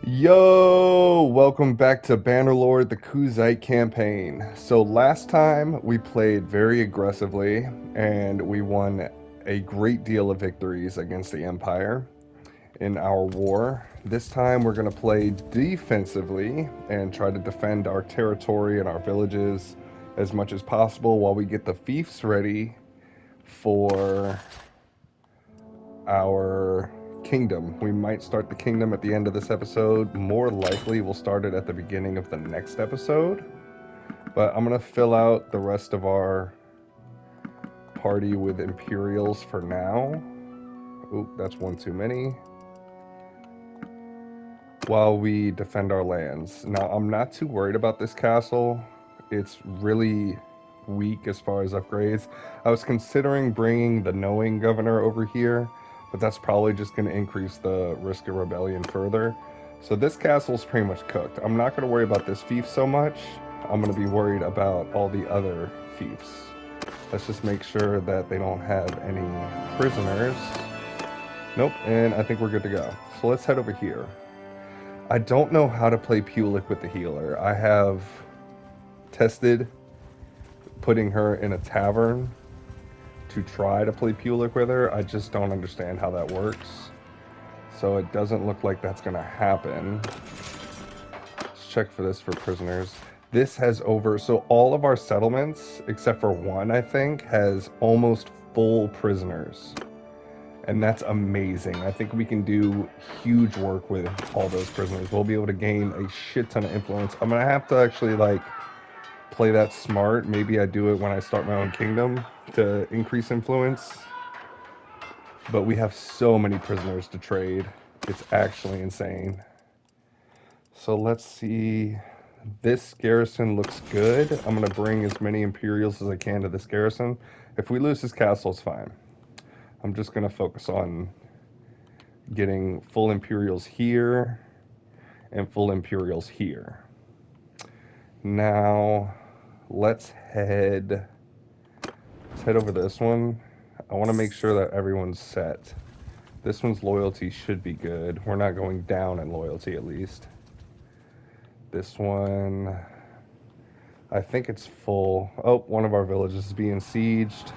Yo, welcome back to Bannerlord, the Khuzait campaign. So last time we played very aggressively and we won a great deal of victories against the Empire in our war. This time we're going to play defensively and try to defend our territory and our villages as much as possible while we get the fiefs ready for our kingdom. We might start the kingdom at the end of this episode. More likely, we'll start it at the beginning of the next episode. But I'm going to fill out the rest of our party with Imperials for now. Oop, that's one too many. While we defend our lands. Now, I'm not too worried about this castle. It's really weak as far as upgrades. I was considering bringing the knowing governor over here, but that's probably just going to increase the risk of rebellion further. So this castle's pretty much cooked. I'm not going to worry about this fief so much. I'm going to be worried about all the other fiefs. Let's just make sure that they don't have any prisoners. Nope, and I think we're good to go. So let's head over here. I don't know how to play Pulik with the healer. I have tested putting her in a tavern to try to play Pulik with her. I just don't understand how that works. So it doesn't look like that's going to happen. Let's check for this for prisoners. This has over, so all of our settlements, except for one, I think, has almost full prisoners. And that's amazing. I think we can do huge work with all those prisoners. We'll be able to gain a shit ton of influence. I'm going to have to actually, play that smart. Maybe I do it when I start my own kingdom to increase influence. But we have so many prisoners to trade. It's actually insane. So let's see. This garrison looks good. I'm going to bring as many Imperials as I can to this garrison. If we lose this castle, it's fine. I'm just going to focus on getting full Imperials here and full Imperials here. Now, let's head over this one. I want to make sure that everyone's set. This one's loyalty should be good. We're not going down in loyalty, at least. This one, I think it's full. Oh, one of our villages is being sieged.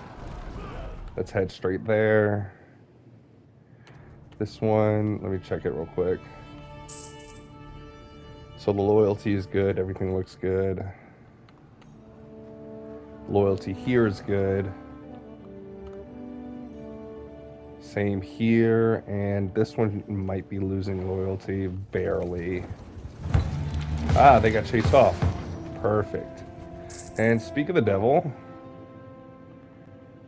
Let's head straight there. This one, let me check it real quick. So the loyalty is good. Everything looks good. Loyalty here is good. Same here, and this one might be losing loyalty barely. Ah, they got chased off. Perfect. And speak of the devil,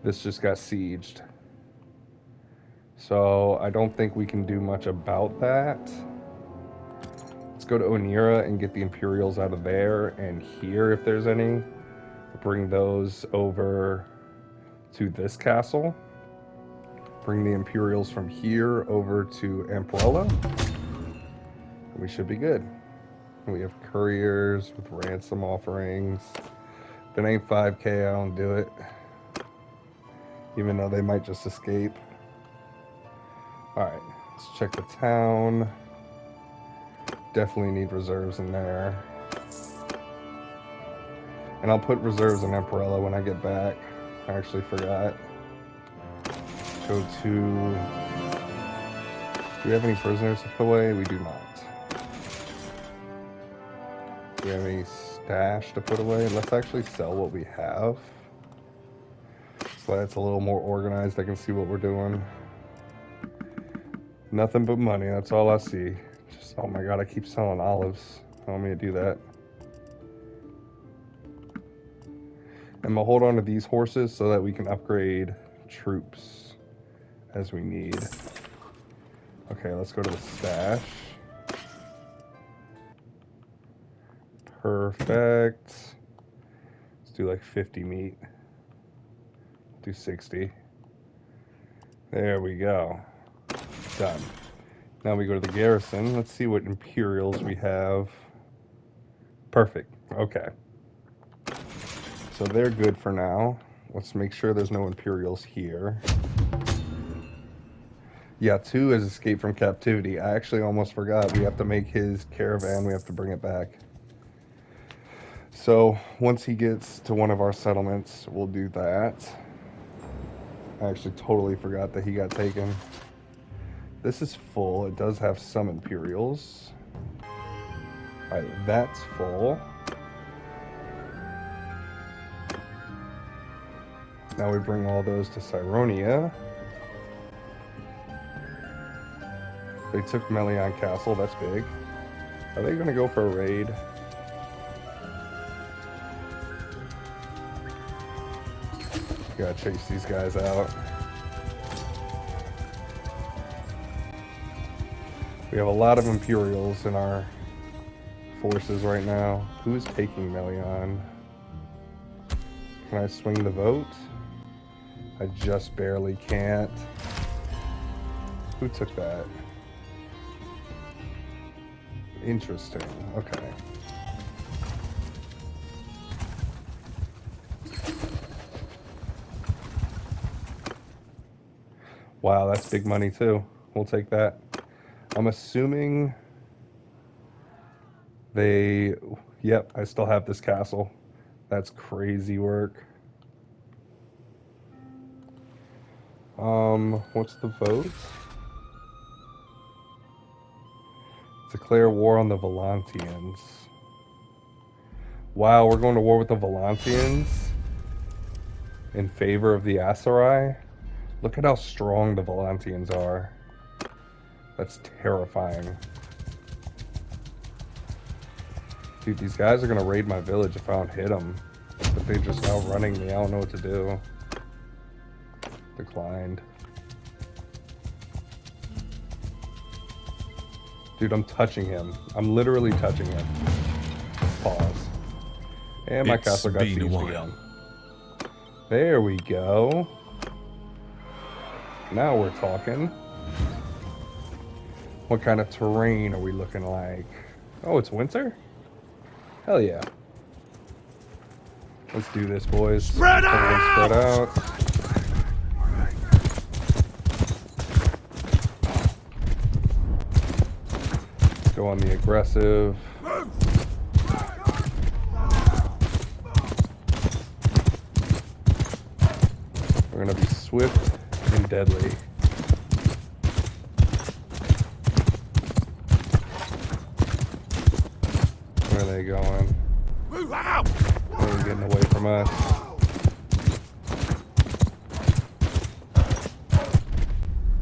this just got sieged. So I don't think we can do much about that. Let's go to Onira and get the Imperials out of there and here if there's any. Bring those over to this castle. Bring the Imperials from here over to Amperella. We should be good. We have couriers with ransom offerings. If it ain't 5k, I don't do it. Even though they might just escape. Alright, let's check the town. Definitely need reserves in there. And I'll put reserves in Amperella when I get back. I actually forgot. Go to... Do we have any prisoners to put away? We do not. Do we have any stash to put away? Let's actually sell what we have. So that's a little more organized. I can see what we're doing. Nothing but money. That's all I see. Just, oh my god, I keep selling olives. I don't mean to do that. I'm gonna hold on to these horses so that we can upgrade troops as we need. Okay, let's go to the stash. Perfect. Let's do like 50 meat. Do 60. There we go. Done. Now we go to the garrison. Let's see what Imperials we have. Perfect. Okay. So they're good for now. Let's make sure there's no Imperials here. Yeah, 2 is escape from captivity. I actually almost forgot. We have to make his caravan. We have to bring it back. So once he gets to one of our settlements, we'll do that. I actually totally forgot that he got taken. This is full. It does have some Imperials. Alright, that's full. Now we bring all those to Cyronia. They took Melion Castle. That's big. Are they going to go for a raid? Gotta chase these guys out. We have a lot of Imperials in our forces right now. Who's taking Melion? Can I swing the vote? I just barely can't. Who took that? Interesting. Okay. Wow, that's big money too. We'll take that. I'm assuming they... Yep, I still have this castle. That's crazy work. What's the vote? Declare war on the Volantians. Wow, we're going to war with the Volantians in favor of the Aserai? Look at how strong the Volantians are. That's terrifying. Dude, these guys are going to raid my village if I don't hit them. But they're just outrunning me. I don't know what to do. Declined. Dude, I'm touching him. I'm literally touching him. Pause. And my castle got sieged again. There we go. Now we're talking. What kind of terrain are we looking like? Oh, it's winter? Hell yeah. Let's do this, boys. Spread out! Spread out. Let's go on the aggressive. We're gonna be swift and deadly. Where are they going? Move out! They're getting away from us.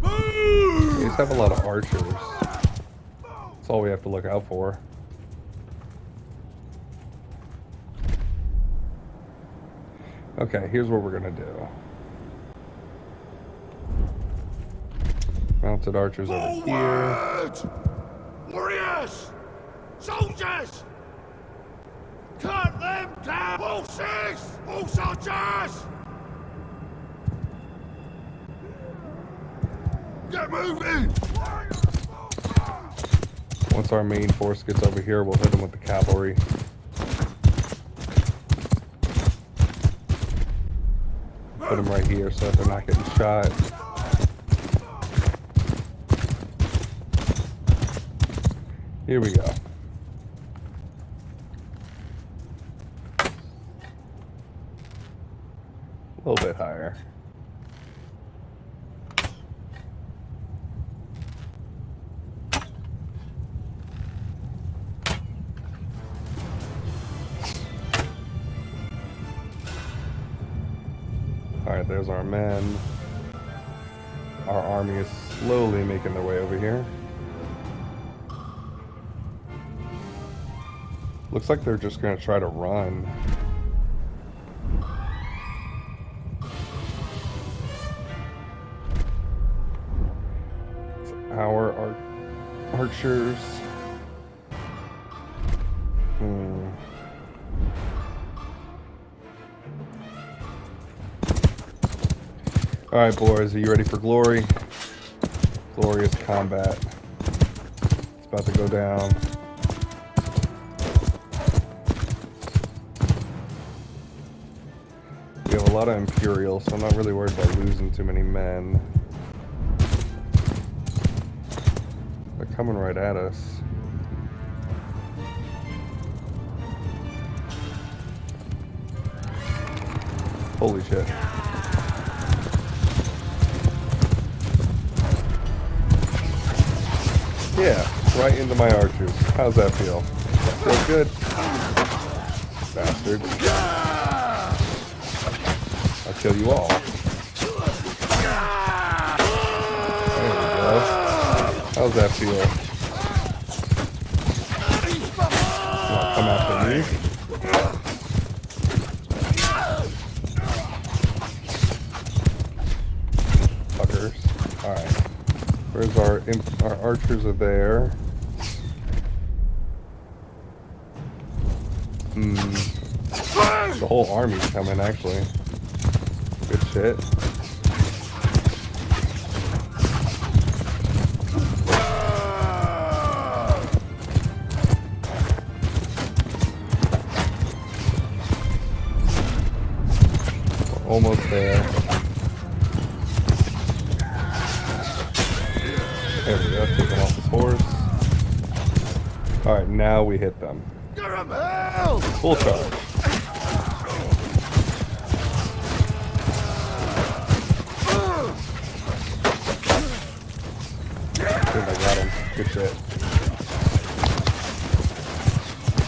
They just have a lot of archers. That's all we have to look out for. Okay, here's what we're gonna do. Mounted archers over here. Warriors! Soldiers! Cut them down! Horses! All soldiers! Get moving! Once our main force gets over here, we'll hit them with the cavalry. Put them right here so that they're not getting shot. Here we go. A little bit higher. Alright, there's our men. Our army is slowly making their way over here. Looks like they're just going to try to run. It's our archers. Alright, boys, are you ready for glory? Glorious combat. It's about to go down. We have a lot of Imperials, so I'm not really worried about losing too many men. coming right at us. Holy shit. Yeah, right into my archers. How's that feel? Feels good? Bastards. I'll kill you all. There we go. How's that feel? You wanna come after me? Fuckers. Alright. Where's our archers are there. The whole army's coming, actually. Good shit. We're almost there. There we go, take him off his horse. Alright, now we hit them. Full charge. I think I got him. Good shit.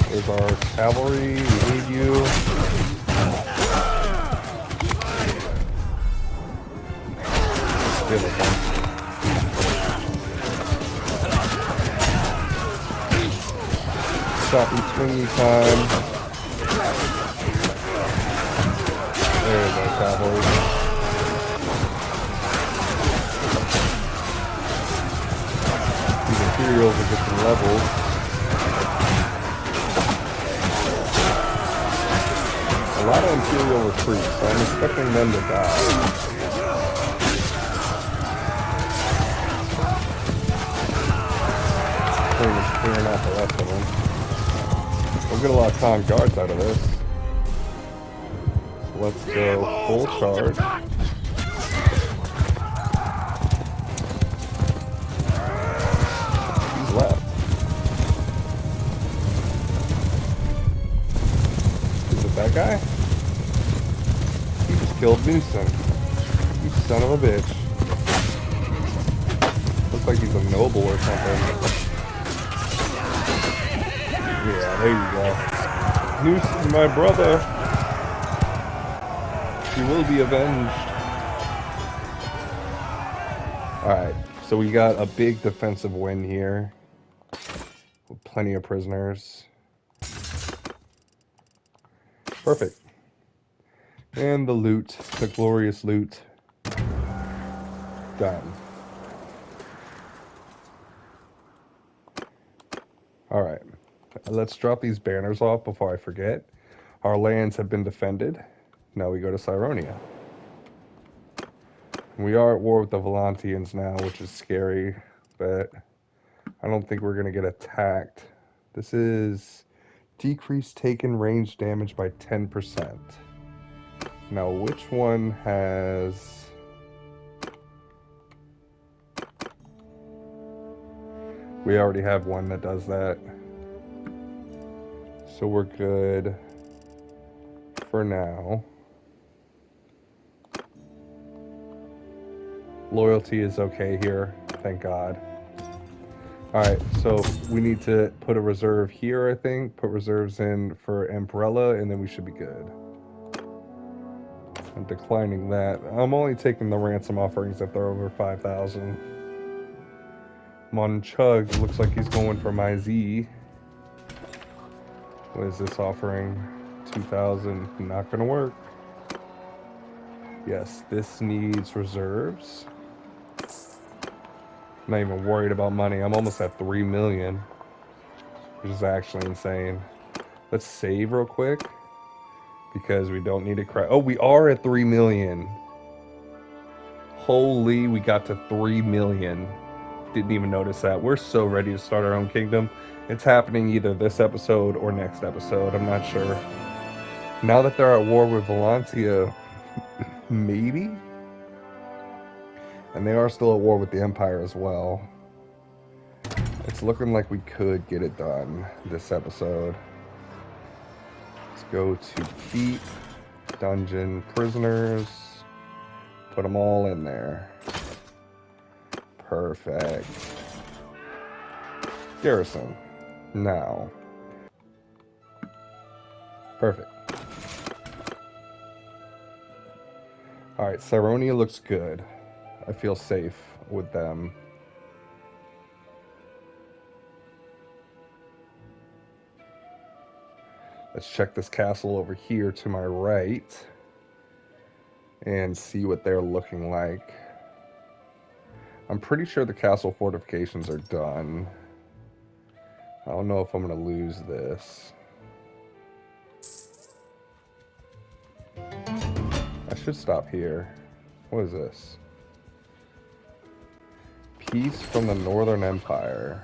There's our cavalry. We need you. Give it one. Choppy swingy time. There's our cavalry. These Imperials are getting leveled. A lot of Imperial recruits, so I'm expecting them to die. Pretty much clearing out the rest of them. We'll get a lot of con guards out of this. So let's go full charge. He's left. Is it that guy? He just killed Newsom. You son of a bitch. Looks like he's a noble or something. Yeah, there you go. Noose is my brother. He will be avenged. Alright, so we got a big defensive win here. With plenty of prisoners. Perfect. And the loot, the glorious loot. Done. Alright. Let's drop these banners off before I forget. Our lands have been defended. Now we go to Cyronia. We are at war with the Volantians now, which is scary, but I don't think we're going to get attacked. This is decrease taken range damage by 10%. Now, which one has... We already have one that does that. So we're good for now. Loyalty is okay here, thank God. Alright, so we need to put a reserve here, I think. Put reserves in for Umbrella, and then we should be good. I'm declining that. I'm only taking the ransom offerings if they're over 5,000. Monchug looks like he's going for my Z. What is this offering? 2,000. Not gonna work. Yes, this needs reserves. I'm not even worried about money. I'm almost at 3 million, which is actually insane. Let's save real quick because we don't need to cry. Oh, we are at 3 million. Holy, we got to 3 million. Didn't even notice that. We're so ready to start our own kingdom. It's happening either this episode or next episode. I'm not sure. Now that they're at war with Volantia, maybe? And they are still at war with the Empire as well. It's looking like we could get it done this episode. Let's go to keep, dungeon, prisoners, put them all in there. Perfect. Garrison. Now. Perfect. Alright, Cyronia looks good. I feel safe with them. Let's check this castle over here to my right and see what they're looking like. I'm pretty sure the castle fortifications are done. I don't know if I'm going to lose this. I should stop here. What is this? Peace from the Northern Empire.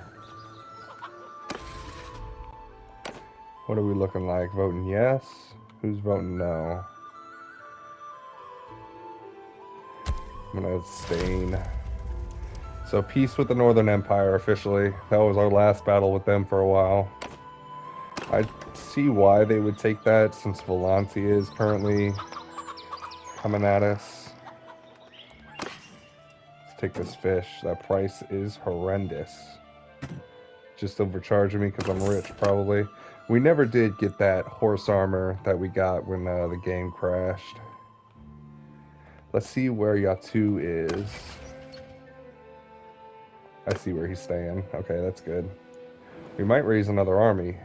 What are we looking like? Voting yes? Who's voting no? I'm going to abstain. So peace with the Northern Empire officially. That was our last battle with them for a while. I see why they would take that since Volantia is currently coming at us. Let's take this fish. That price is horrendous. Just overcharging me because I'm rich, probably. We never did get that horse armor that we got when the game crashed. Let's see where Yatu is. I see where he's staying. Okay, that's good. We might raise another army.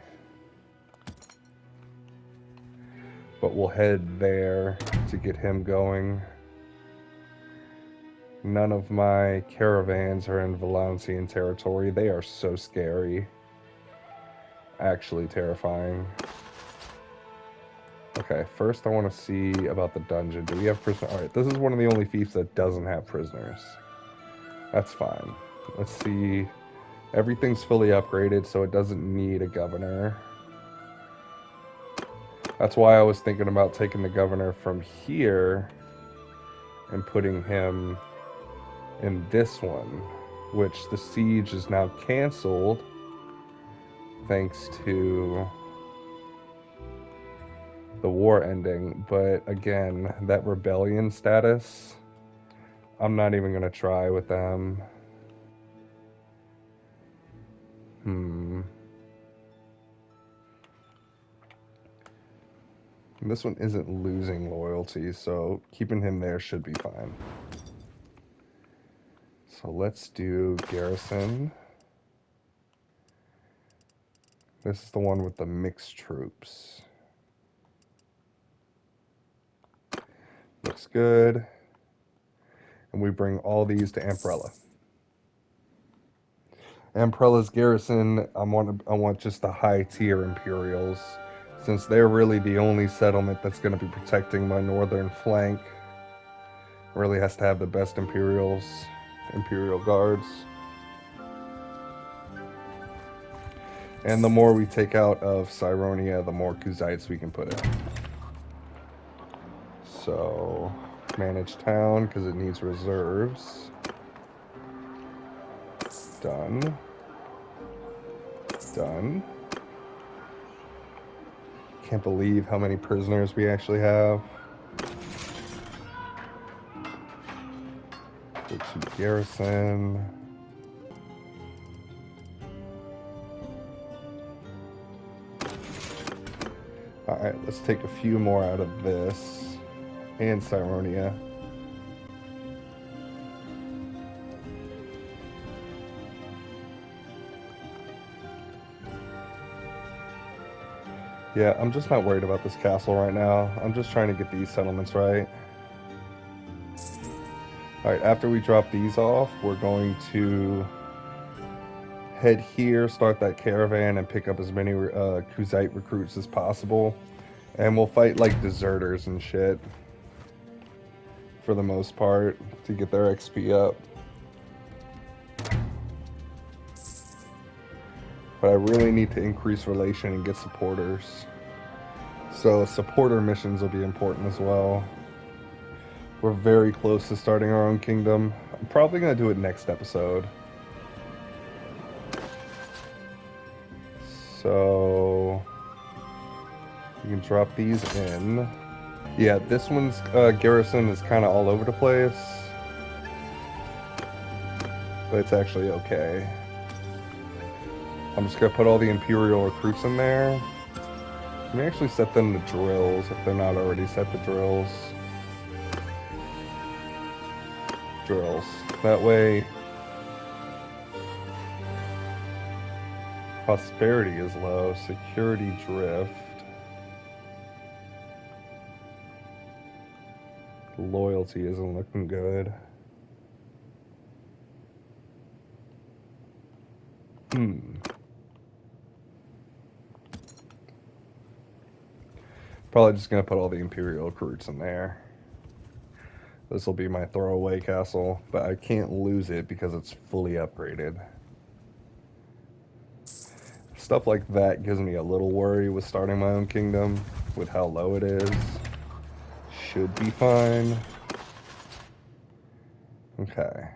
But we'll head there to get him going. None of my caravans are in Valancian territory. They are so scary. Actually terrifying. Okay, first I want to see about the dungeon. Do we have prisoners? Alright, this is one of the only fiefs that doesn't have prisoners. That's fine. Let's see. Everything's fully upgraded, so it doesn't need a governor. That's why I was thinking about taking the governor from here and putting him in this one, which the siege is now canceled thanks to the war ending. But again, that rebellion status, I'm not even going to try with them. This one isn't losing loyalty, so keeping him there should be fine. So let's do garrison. This is the one with the mixed troops. Looks good. And we bring all these to Amprella. Amprella's garrison, I want just the high tier Imperials, since they're really the only settlement that's going to be protecting my northern flank. Really has to have the best Imperial guards. And the more we take out of Cyronia, the more Khuzaits we can put in. So, manage town because it needs reserves. Done. Done. Can't believe how many prisoners we actually have. Go to garrison. Alright, let's take a few more out of this. And Cyronia. Yeah, I'm just not worried about this castle right now. I'm just trying to get these settlements right. Alright, after we drop these off, we're going to head here, start that caravan, and pick up as many Khuzait recruits as possible. And we'll fight like deserters and shit for the most part to get their XP up. But I really need to increase relation and get supporters. So supporter missions will be important as well. We're very close to starting our own kingdom. I'm probably going to do it next episode. So you can drop these in. Yeah, this one's garrison is kind of all over the place, but it's actually okay. I'm just gonna put all the Imperial recruits in there. Let me actually set them to drills if they're not already set to drills. Drills. That way, prosperity is low, security drift, loyalty isn't looking good. Probably just gonna put all the Imperial recruits in there. This will be my throwaway castle, but I can't lose it because it's fully upgraded. Stuff like that gives me a little worry with starting my own kingdom, with how low it is. Should be fine. Okay.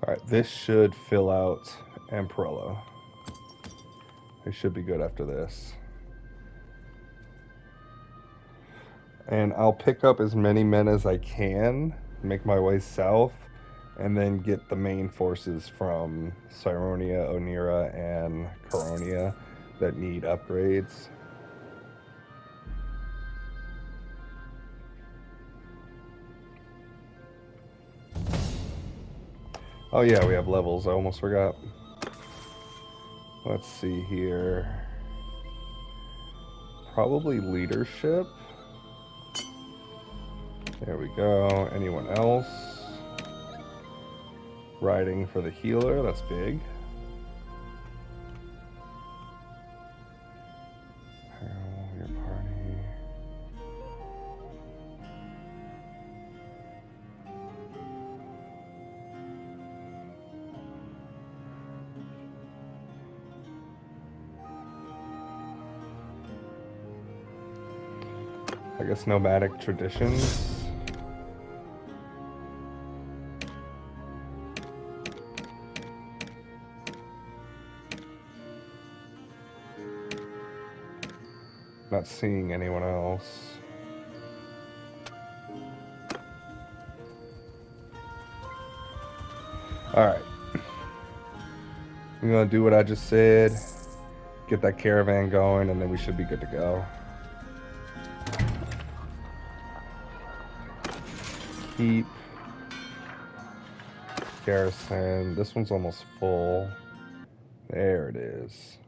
Alright, this should fill out Amprella. It should be good after this. And I'll pick up as many men as I can, make my way south, and then get the main forces from Cyronia, Onira, and Caronia that need upgrades. Oh yeah, we have levels. I almost forgot. Let's see here. Probably leadership. There we go. Anyone else? Riding for the healer. That's big. Your party. I guess nomadic traditions. Not seeing anyone else. Alright. I'm gonna do what I just said. Get that caravan going, and then we should be good to go. Keep. Garrison. This one's almost full. There it is.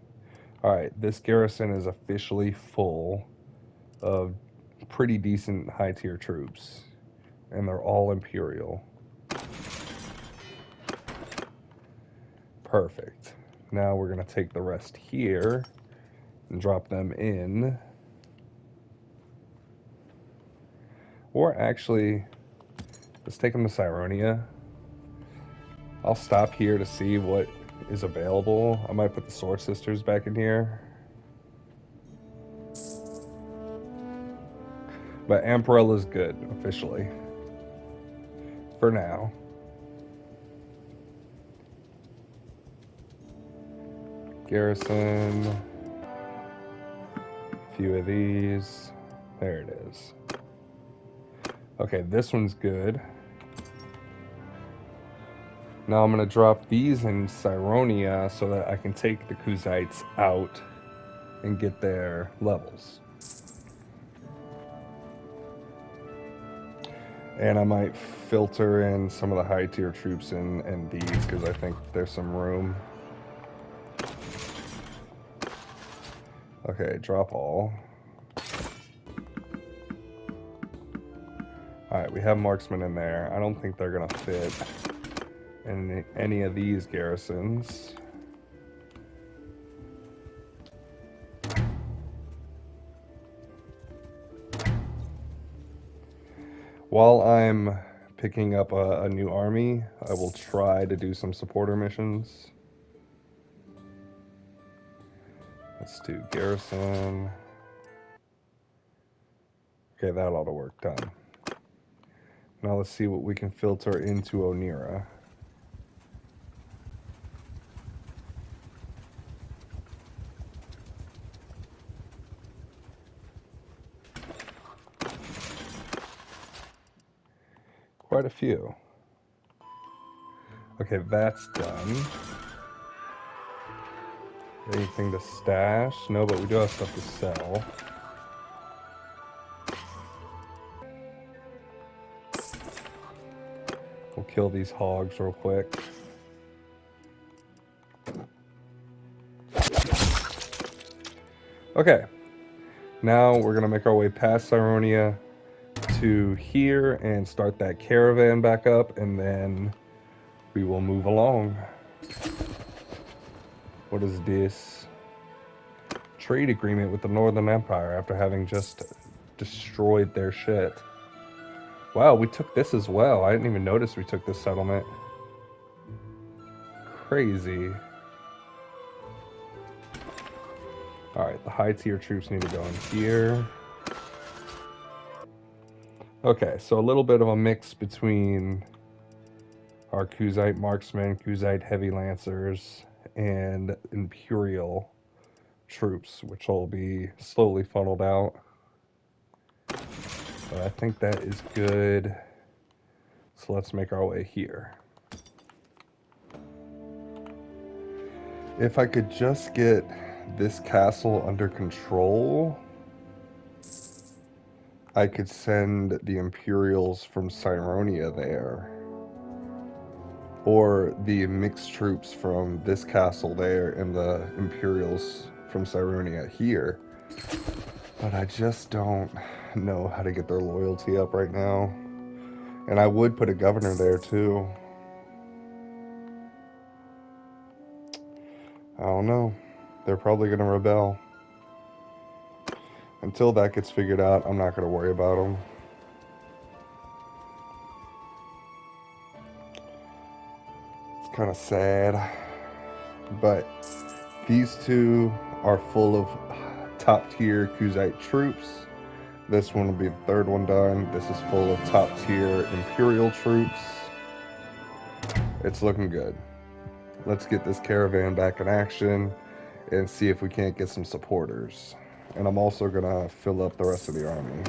Alright, this garrison is officially full of pretty decent high tier troops. And they're all Imperial. Perfect. Now we're going to take the rest here and drop them in. Or actually, let's take them to Cyronia. I'll stop here to see what is available. I might put the Sword Sisters back in here. But Amperella's good, officially. For now. Garrison. A few of these. There it is. Okay, this one's good. Now I'm going to drop these in Cyronia so that I can take the Khuzites out and get their levels. And I might filter in some of the high tier troops in these because I think there's some room. Okay, drop all. Alright, we have marksmen in there. I don't think they're going to fit in any of these garrisons. While I'm picking up a new army, I will try to do some supporter missions. Let's do garrison. Okay, that ought to work. Done. Now let's see what we can filter into Onira. quite a few. Okay, that's done. Anything to stash? No, but we do have stuff to sell. We'll kill these hogs real quick. Okay, now we're gonna make our way past Cyronia to here and start that caravan back up, and then we will move along. What is this? Trade agreement with the Northern Empire after having just destroyed their shit. Wow, we took this as well. I didn't even notice we took this settlement. Crazy. Alright, the high tier troops need to go in here. Okay, so a little bit of a mix between our Khuzait marksmen, Khuzait heavy lancers, and Imperial troops, which will be slowly funneled out. But I think that is good. So let's make our way here. If I could just get this castle under control, I could send the Imperials from Cyronia there. Or the mixed troops from this castle there and the Imperials from Cyronia here. But I just don't know how to get their loyalty up right now. And I would put a governor there too. I don't know. They're probably going to rebel. Until that gets figured out, I'm not going to worry about them. It's kind of sad. But these two are full of top tier Khuzait troops. This one will be the third one done. This is full of top tier Imperial troops. It's looking good. Let's get this caravan back in action and see if we can't get some supporters. And I'm also gonna fill up the rest of the army.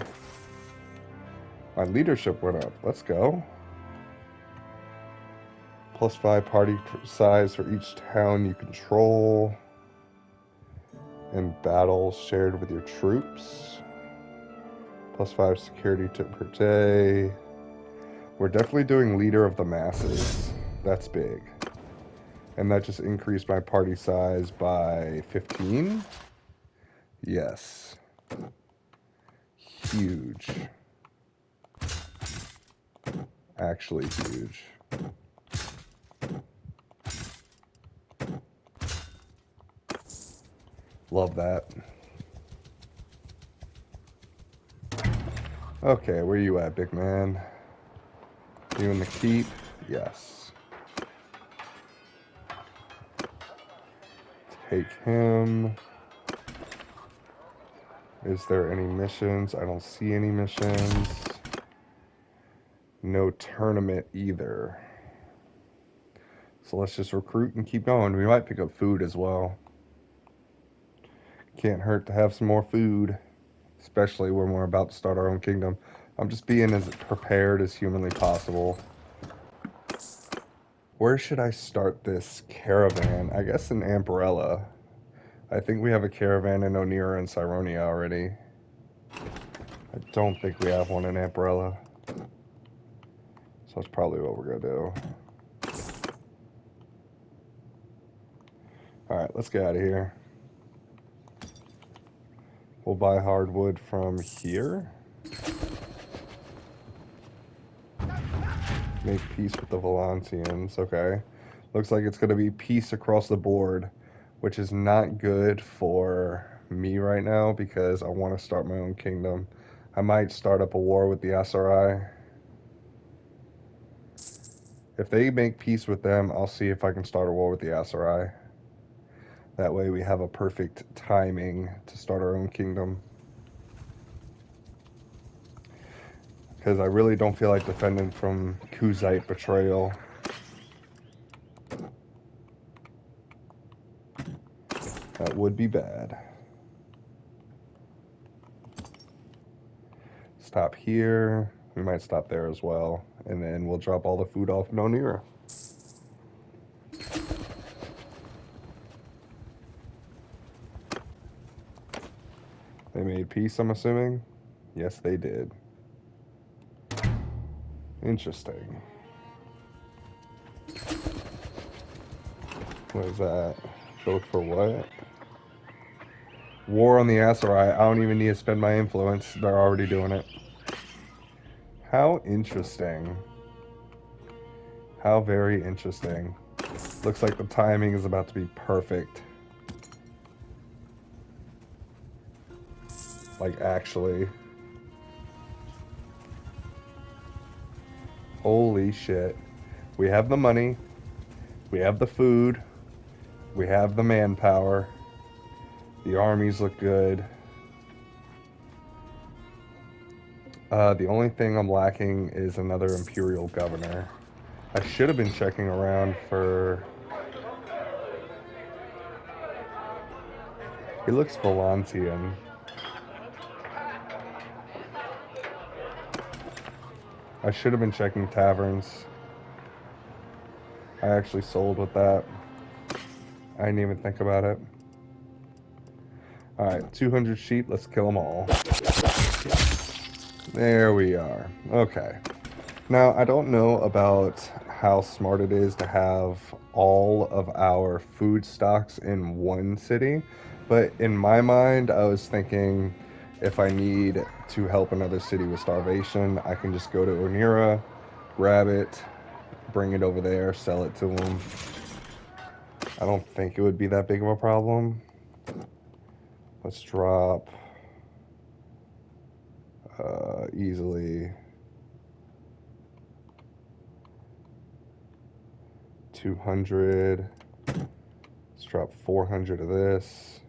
My leadership went up. Let's go. +5 party size for each town you control. And battles shared with your troops. +5 security per day. We're definitely doing leader of the masses. That's big. And that just increased my party size by 15. Yes. Huge. Actually huge. Love that. Okay, where you at, big man? You in the keep? Yes. Take him. Is there any missions? I don't see any missions. No tournament either. So let's just recruit and keep going. We might pick up food as well. Can't hurt to have some more food, especially when we're about to start our own kingdom. I'm just being as prepared as humanly possible. Where should I start this caravan? I guess in Amperella. I think we have a caravan in Onira and Cyronia already. I don't think we have one in Amperella. So that's probably what we're gonna do. Alright, let's get out of here. We'll buy hardwood from here. Make peace with the Volantians. Okay. Looks like it's gonna be peace across the board, which is not good for me right now because I want to start my own kingdom. I might start up a war with the SRI. If they make peace with them, I'll see if I can start a war with the SRI. That way we have a perfect timing to start our own kingdom. Because I really don't feel like defending from Khuzait betrayal. That would be bad. Stop here. We might stop there as well and then we'll drop all the food off in Onira. They made peace, I'm assuming? Yes, they did. Interesting. What is that? Vote for what? War on the Aserai. I don't even need to spend my influence. They're already doing it. How interesting. How very interesting. Looks like the timing is about to be perfect. Like, actually. Holy shit. We have the money. We have the food. We have the manpower. The armies look good. The only thing I'm lacking is another Imperial Governor. I should have been checking around for... He looks Volantian. I should have been checking taverns. I actually sold with that. I didn't even think about it. Alright, 200 sheep. Let's kill them all. There we are. Okay. Now, I don't know about how smart it is to have all of our food stocks in one city, but in my mind, I was thinking if I need to help another city with starvation, I can just go to Onira, grab it, bring it over there, sell it to them. I don't think it would be that big of a problem. Let's drop easily 200. Let's drop 400 of this.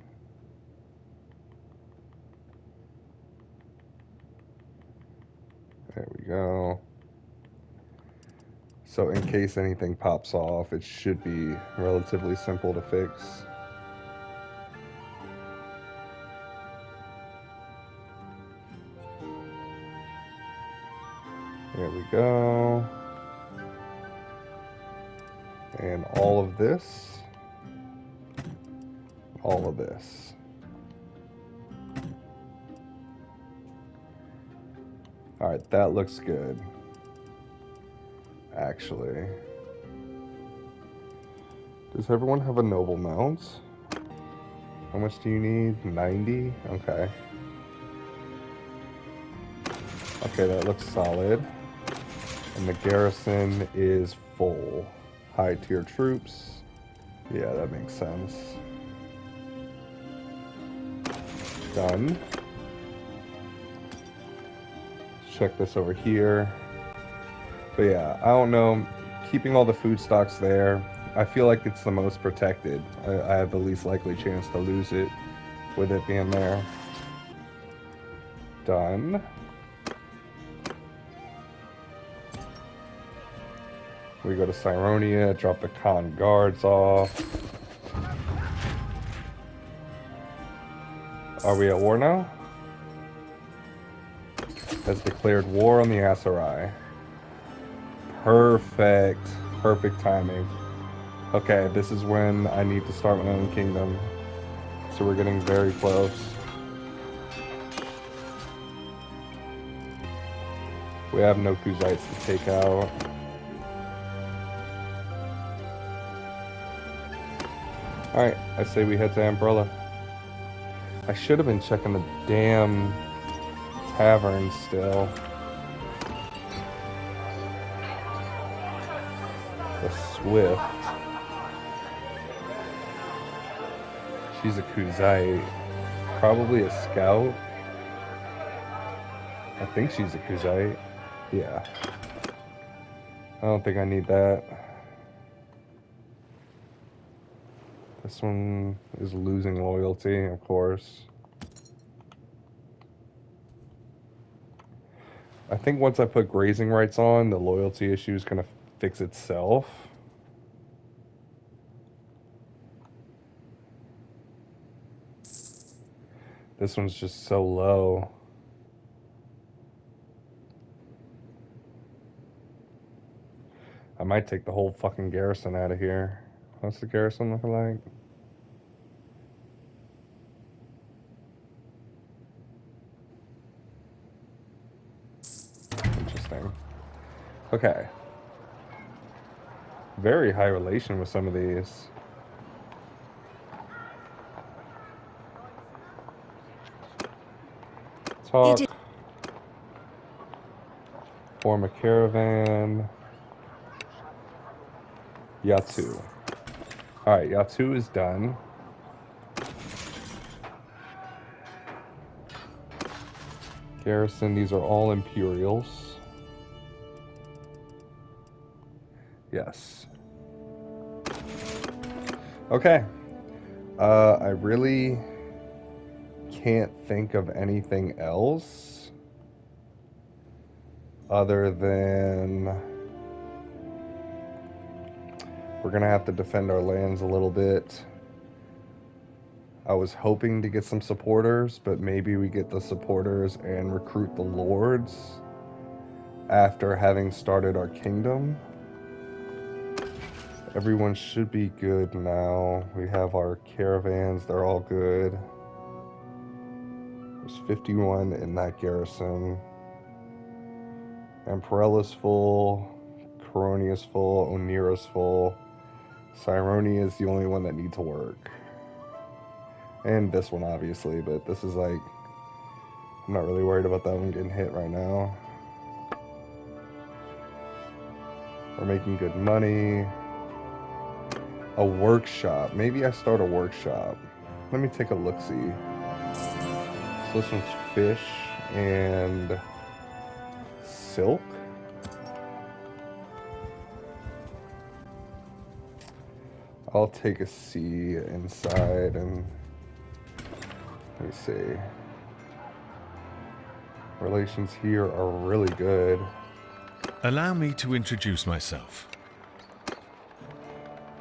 There we go. So in case anything pops off, it should be relatively simple to fix. There we go. And all of this. All of this. Alright, that looks good. Actually. Does everyone have a noble mount? How much do you need? 90? Okay. Okay, that looks solid. And the garrison is full. High tier troops. Yeah, that makes sense. Done. Check this over here. But yeah, I don't know. Keeping all the food stocks there, I feel like it's the most protected. I have the least likely chance to lose it with it being there. Done. We go to Cyronia, drop the Khan guards off. Are we at war now? Has declared war on the Aserai. Perfect. Perfect timing. Okay, this is when I need to start my own kingdom. So we're getting very close. We have no Khuzites to take out. Alright, I say we head to Umbrella. I should have been checking the damn tavern still. The Swift. She's a Khuzait. Probably a scout. I think she's a Khuzait. Yeah. I don't think I need that. This one is losing loyalty, of course. I think once I put grazing rights on, the loyalty issue is going to fix itself. This one's just so low. might take the whole fucking garrison out of here. What's the garrison looking like? Interesting. Okay. Very high relation with some of these. Talk. Form a caravan. Yatu. Alright, Yatu is done. Garrison, these are all Imperials. Yes. Okay. I really can't think of anything else other than we're gonna have to defend our lands a little bit. I was hoping to get some supporters, but maybe we get the supporters and recruit the lords after having started our kingdom. Everyone should be good now. We have our caravans, they're all good. There's 51 in that garrison. Amperella's full, Coronia's full, Onira's full. Cyronia is the only one that needs to work. And this one, obviously, but this is like, I'm not really worried about that one getting hit right now. We're making good money. A workshop. Maybe I start a workshop. Let me take a look-see. So this one's fish and silk. I'll take a C inside and let me see. Relations here are really good. Allow me to introduce myself.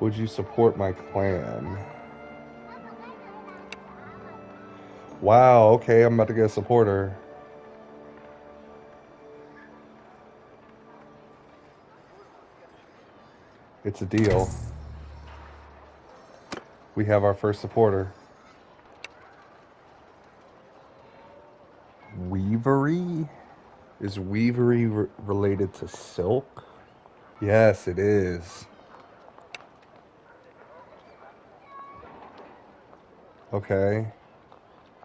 Would you support my clan? Wow, okay, I'm about to get a supporter. It's a deal. We have our first supporter. Weavery? Is weavery related to silk? Yes, it is. Okay.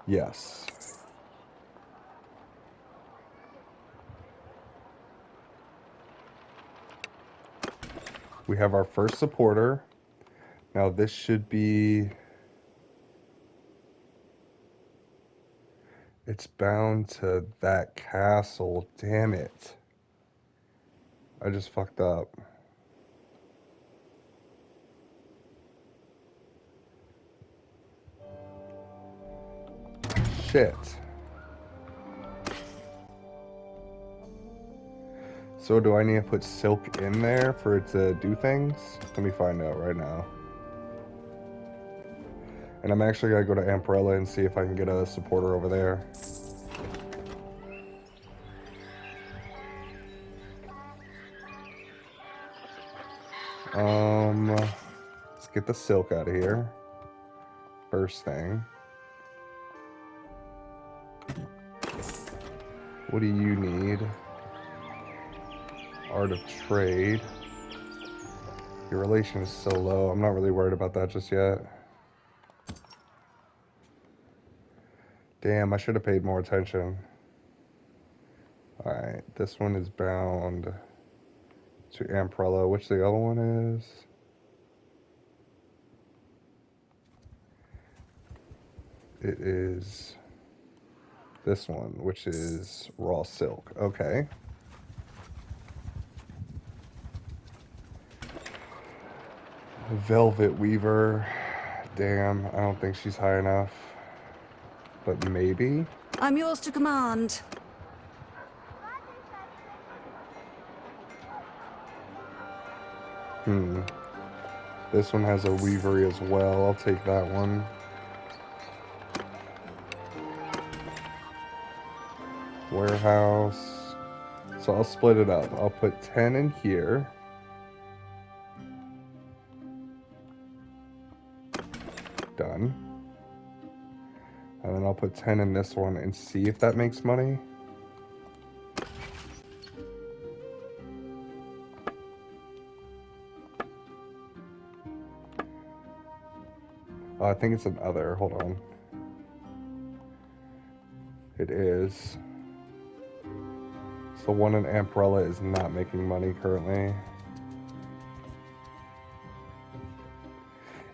Yes. We have our first supporter. Now this should be... It's bound to that castle. Damn it. I just fucked up. Shit. So do I need to put silk in there for it to do things? Let me find out right now. And I'm actually gonna go to Amperella and see if I can get a supporter over there. Let's get the silk out of here. First thing. What do you need? Art of trade. Your relation is so low. I'm not really worried about that just yet. Damn, I should have paid more attention. Alright, this one is bound to Amprella. Which the other one is? It is this one, which is raw silk. Okay. Velvet Weaver. Damn, I don't think she's high enough. But maybe? I'm yours to command. This one has a weavery as well. I'll take that one. Warehouse. So I'll split it up. I'll put 10 in here. Done. And then I'll put 10 in this one and see if that makes money. Oh, I think it's an other. Hold on. It is. So one in Ambrella is not making money currently.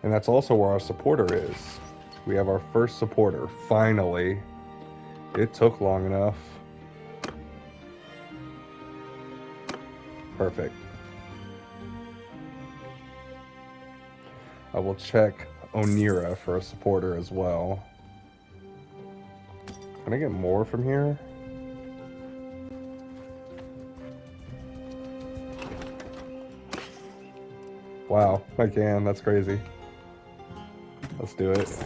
And that's also where our supporter is. We have our first supporter, finally. It took long enough. Perfect. I will check Onira for a supporter as well. Can I get more from here? Wow, I can. That's crazy. Let's do it.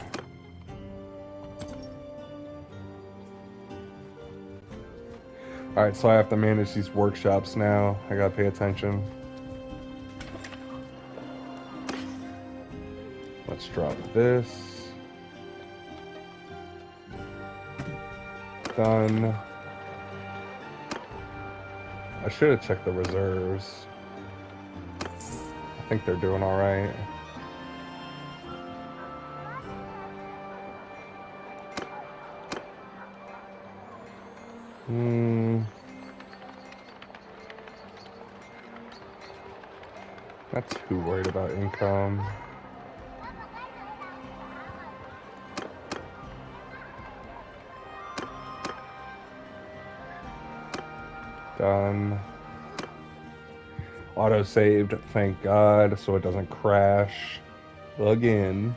Alright, so I have to manage these workshops now. I gotta pay attention. Let's drop this. Done. I should have checked the reserves. I think they're doing alright. Not too worried about income. Done. Auto saved, thank God, so it doesn't crash again.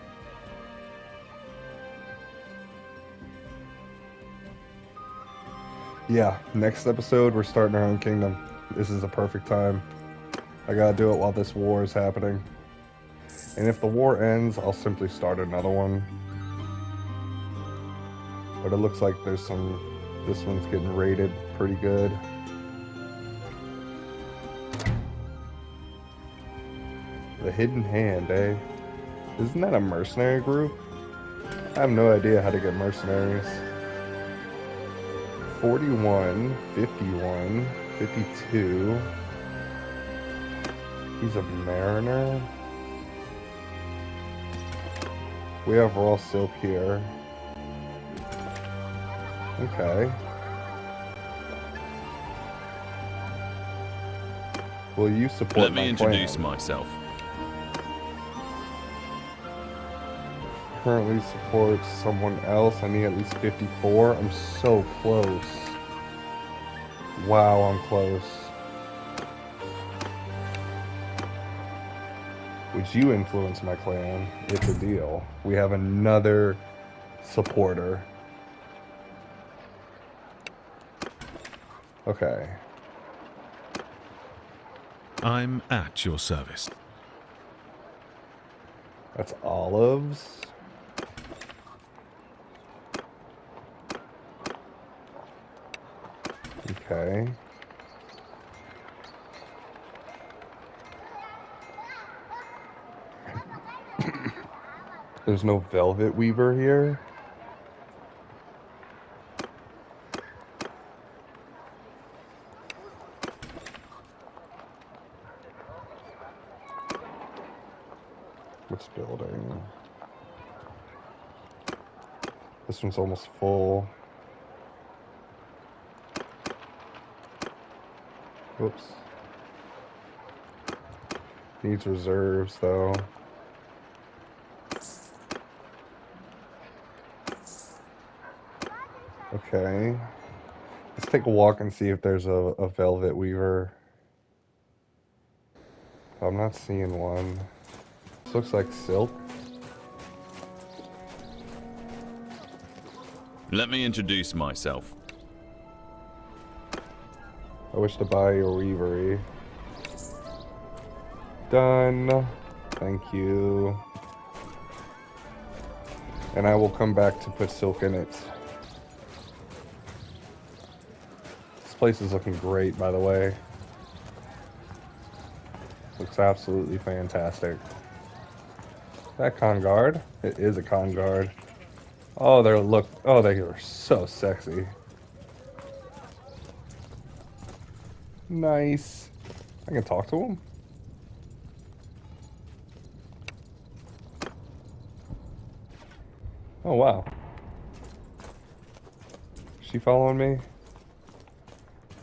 Yeah, next episode we're starting our own kingdom. This is a perfect time. I gotta do it while this war is happening. And if the war ends, I'll simply start another one. But it looks like there's some... This one's getting rated pretty good. The Hidden Hand, eh? Isn't that a mercenary group? I have no idea how to get mercenaries. 41, 51, 52. He's a mariner. We have raw silk here. Okay. Will you support Let me my introduce clan? myself. Currently supports someone else. I need at least 54. I'm so close. Wow, I'm close. Would you influence my clan? It's a deal. We have another supporter. Okay. I'm at your service. That's olives. Okay. There's no velvet weaver here. Which building? This one's almost full. Whoops. Needs reserves, though. Okay. Let's take a walk and see if there's a velvet weaver. I'm not seeing one. This looks like silk. Let me introduce myself. I wish to buy your weavery. Done. Thank you. And I will come back to put silk in it. This place is looking great, by the way. Looks absolutely fantastic. That con guard? It is a con guard. Oh, oh, they are so sexy. Nice. I can talk to him? Oh, wow. Is she following me?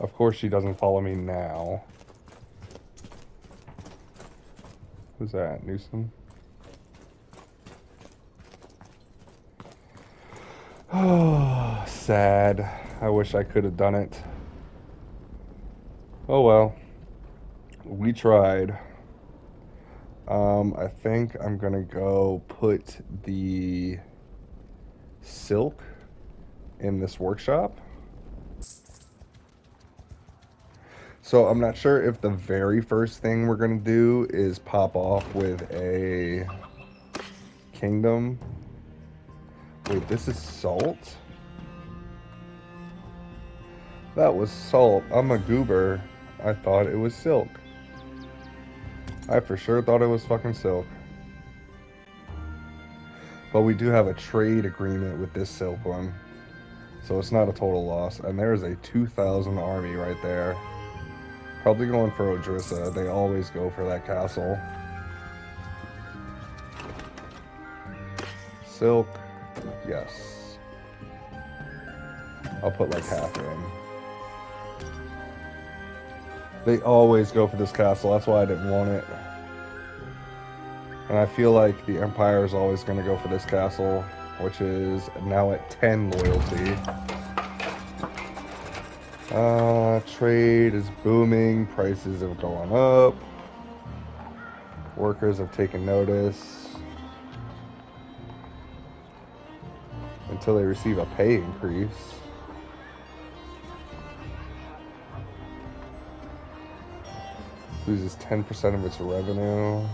Of course she doesn't follow me now. Who's that? Newsom? Oh, sad. I wish I could have done it. Oh well. We tried. I think I'm gonna go put the silk in this workshop. So I'm not sure if the very first thing we're gonna do is pop off with a kingdom. Wait, this is salt? That was salt. I'm a goober. I thought it was silk. I for sure thought it was fucking silk. But we do have a trade agreement with this silk one. So it's not a total loss. And there's a 2,000 army right there. Probably going for Odrissa. They always go for that castle. Silk. Yes. I'll put like half in. They always go for this castle. That's why I didn't want it. And I feel like the Empire is always going to go for this castle, which is now at 10 loyalty. Trade is booming. Prices have gone up. Workers have taken notice. Until they receive a pay increase. Loses 10% of its revenue.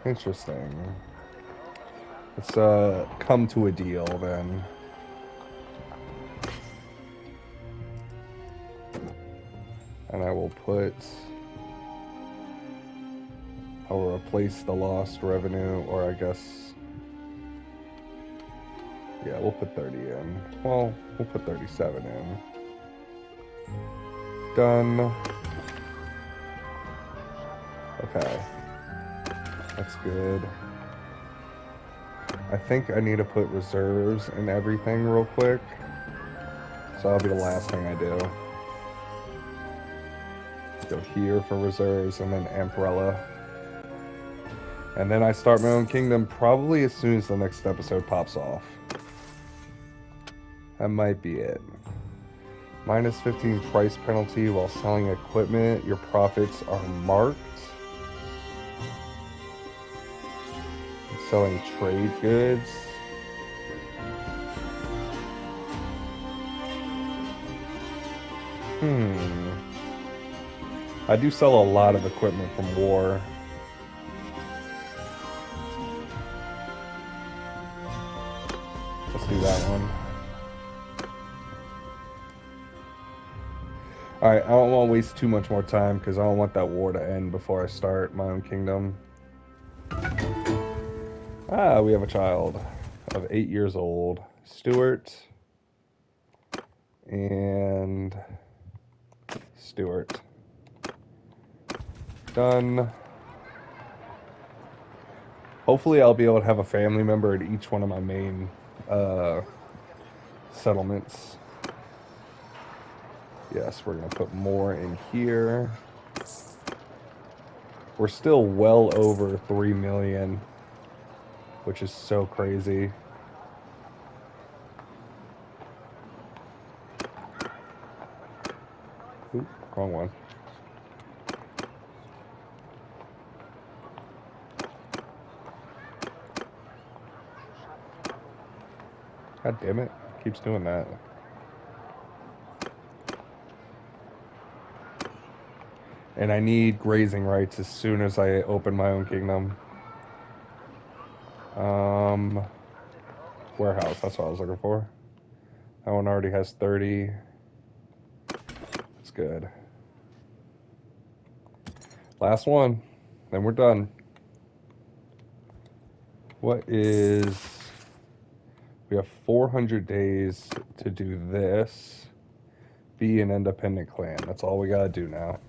Interesting. Let's come to a deal then. And I will put... I'll replace the lost revenue, or I guess... Yeah, we'll put 30 in. Well, we'll put 37 in. Done. Okay. That's good. I think I need to put reserves in everything real quick. So that'll be the last thing I do. Go here for reserves and then Umbrella. And then I start my own kingdom probably as soon as the next episode pops off. That might be it. Minus 15 price penalty while selling equipment. Your profits are marked. Selling trade goods. I do sell a lot of equipment from war. Let's do that one. Alright, I don't want to waste too much more time because I don't want that war to end before I start my own kingdom. Ah, we have a child of 8 years old. Stuart. And Stuart. Done. Hopefully I'll be able to have a family member at each one of my main settlements. Yes, we're going to put more in here. We're still well over 3 million, which is so crazy. Oop, wrong one. God damn it. Keeps doing that. And I need grazing rights as soon as I open my own kingdom. Warehouse, that's what I was looking for. That one already has 30. good. Last one. Then we're done. What is... We have 400 days to do this. Be an independent clan. That's all we gotta do now.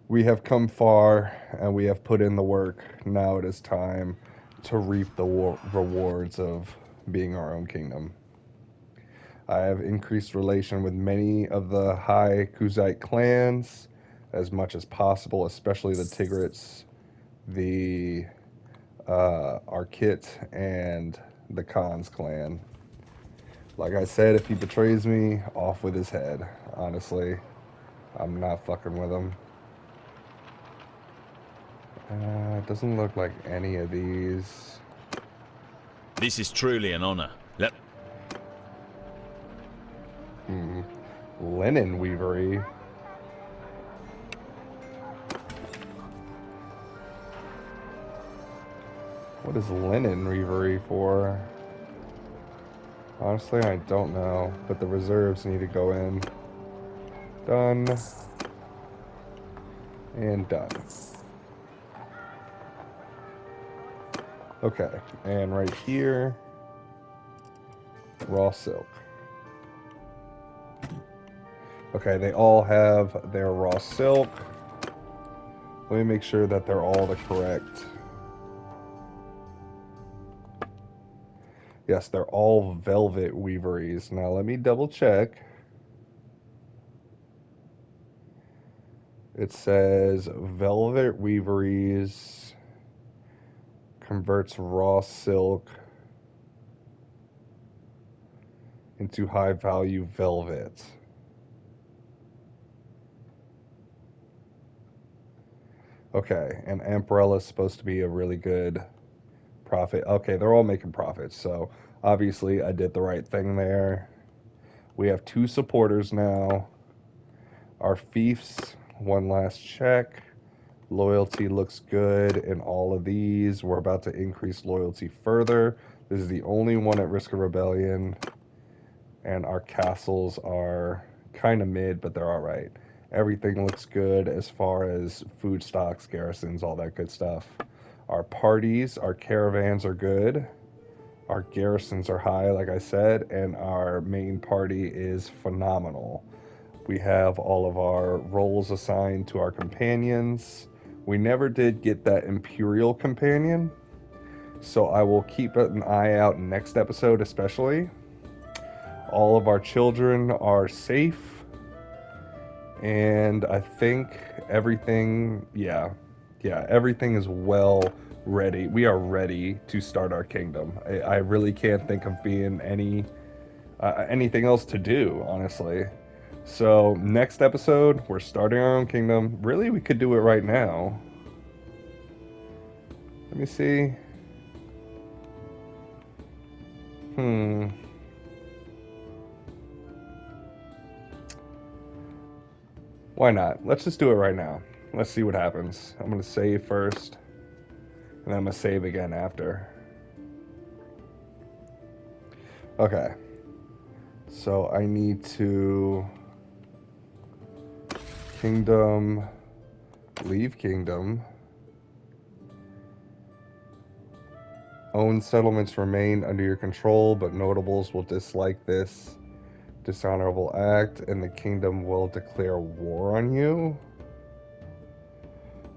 We have come far and we have put in the work. Now it is time to reap the rewards of being our own kingdom. I have increased relation with many of the high Khuzait clans as much as possible, especially the Tigrets, the Arkit, and the Khan's clan. Like I said, if he betrays me, off with his head. Honestly, I'm not fucking with him. It doesn't look like any of these. This is truly an honor. Linen weavery. What is linen weavery for? Honestly, I don't know, but the reserves need to go in. Done. And done. Okay, and right here, raw silk. Okay, they all have their raw silk. Let me make sure that they're all the correct. Yes, they're all velvet weaveries. Now let me double check. It says velvet weaveries converts raw silk into high value velvet. Okay, and Amparella is supposed to be a really good profit. Okay, they're all making profits, so obviously I did the right thing there. We have 2 supporters now. Our fiefs, one last check. Loyalty looks good in all of these. We're about to increase loyalty further. This is the only one at risk of rebellion. And our castles are kind of mid, but they're all right. Everything looks good as far as food stocks, garrisons, all that good stuff. Our parties, our caravans are good. Our garrisons are high, like I said, and our main party is phenomenal. We have all of our roles assigned to our companions. We never did get that Imperial companion, so I will keep an eye out next episode especially. All of our children are safe, and I think everything, yeah, everything is well ready. We are ready to start our kingdom. I really can't think of being anything else to do, honestly. So next episode, we're starting our own kingdom. Really, we could do it right now. Let me see. Why not? Let's just do it right now. Let's see what happens. I'm going to save first, and then I'm going to save again after. Okay. So I need to... Kingdom... Leave kingdom. Own settlements remain under your control, but notables will dislike this dishonorable act, and the kingdom will declare war on you.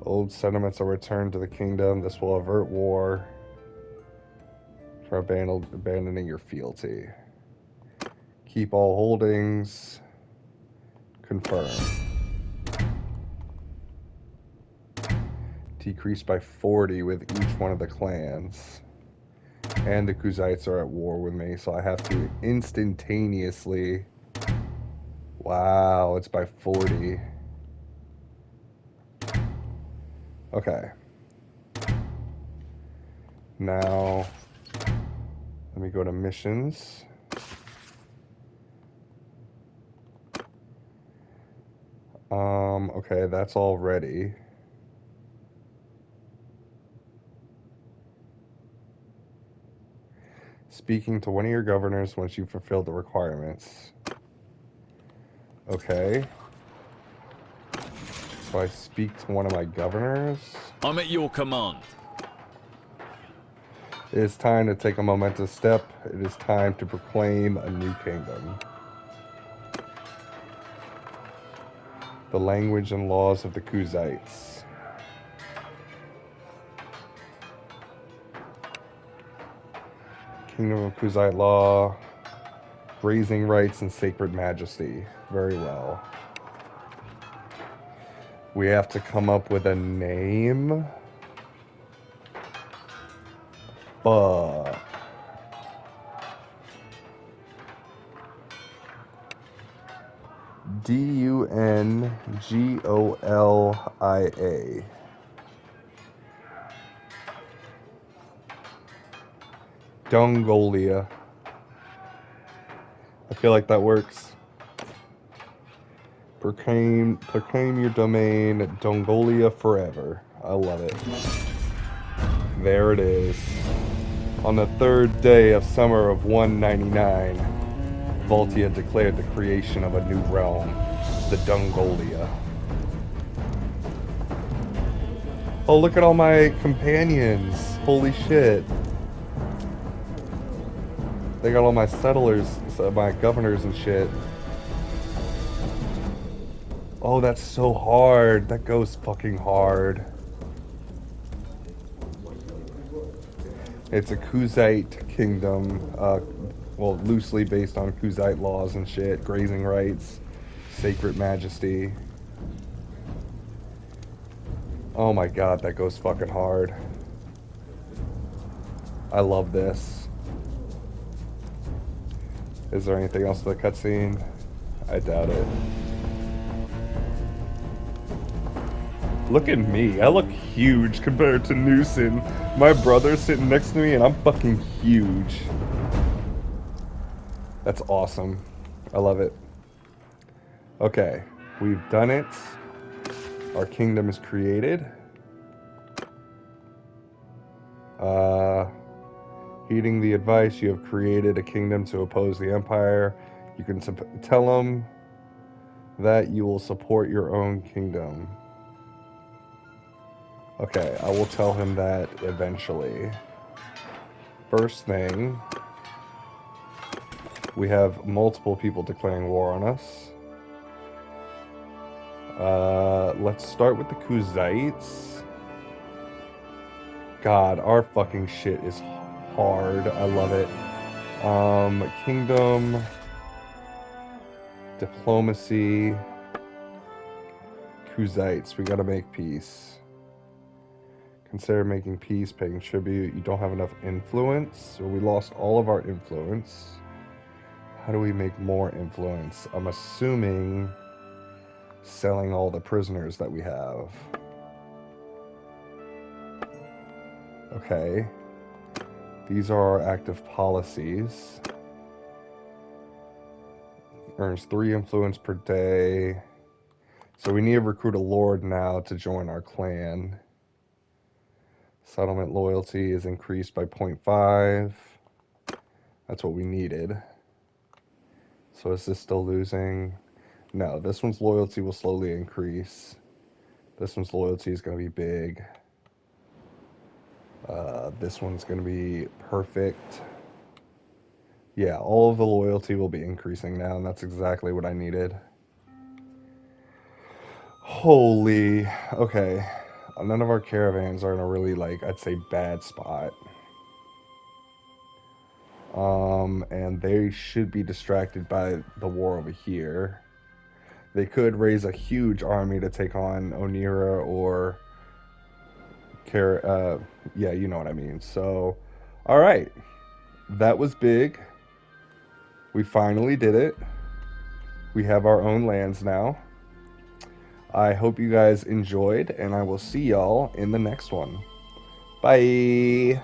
Old settlements are returned to the kingdom. This will avert war for abandoning your fealty. Keep all holdings. Confirm. Decreased by 40 with each one of the clans. And the Khuzites are at war with me, so I have to instantaneously... Wow, it's by 40. Okay. Now, let me go to missions. Okay, that's all ready. Speaking to one of your governors once you fulfill the requirements. Okay. So I speak to one of my governors. I'm at your command. It is time to take a momentous step. It is time to proclaim a new kingdom. The language and laws of the Khuzites. Kingdom of Khuzait law. Grazing rights and sacred majesty. Very well. We have to come up with a name. But Dungolia. Dungolia. I feel like that works. Proclaim your domain, Dungolia forever. I love it. There it is. On the third day of summer of 199, Voltia declared the creation of a new realm, the Dungolia. Oh, look at all my companions. Holy shit. They got all my settlers, my governors and shit. Oh, that's so hard. That goes fucking hard. It's a Khuzait kingdom, well, loosely based on Khuzait laws and shit, grazing rights, sacred majesty. Oh my god, that goes fucking hard. I love this. Is there anything else to the cutscene? I doubt it. Look at me. I look huge compared to Newson. My brother's sitting next to me and I'm fucking huge. That's awesome. I love it. Okay, we've done it. Our kingdom is created. Heeding the advice, you have created a kingdom to oppose the Empire. You can tell them that you will support your own kingdom. Okay, I will tell him that eventually. First thing, we have multiple people declaring war on us. Let's start with the Khuzites. God, our fucking shit is hard. I love it. Kingdom, diplomacy, Khuzites. We gotta make peace. Consider making peace, paying tribute. You don't have enough influence, so we lost all of our influence. How do we make more influence? I'm assuming selling all the prisoners that we have. Okay. These are our active policies. Earns 3 influence per day. So we need to recruit a lord now to join our clan. Settlement loyalty is increased by 0.5. That's what we needed. So is this still losing? No, this one's loyalty will slowly increase. This one's loyalty is going to be big. This one's going to be perfect. Yeah, all of the loyalty will be increasing now, and that's exactly what I needed. Holy. Okay. None of our caravans are in a really, like, I'd say bad spot. And they should be distracted by the war over here. They could raise a huge army to take on Onira or yeah, you know what I mean. So, all right. That was big. We finally did it. We have our own lands now. I hope you guys enjoyed, and I will see y'all in the next one. Bye.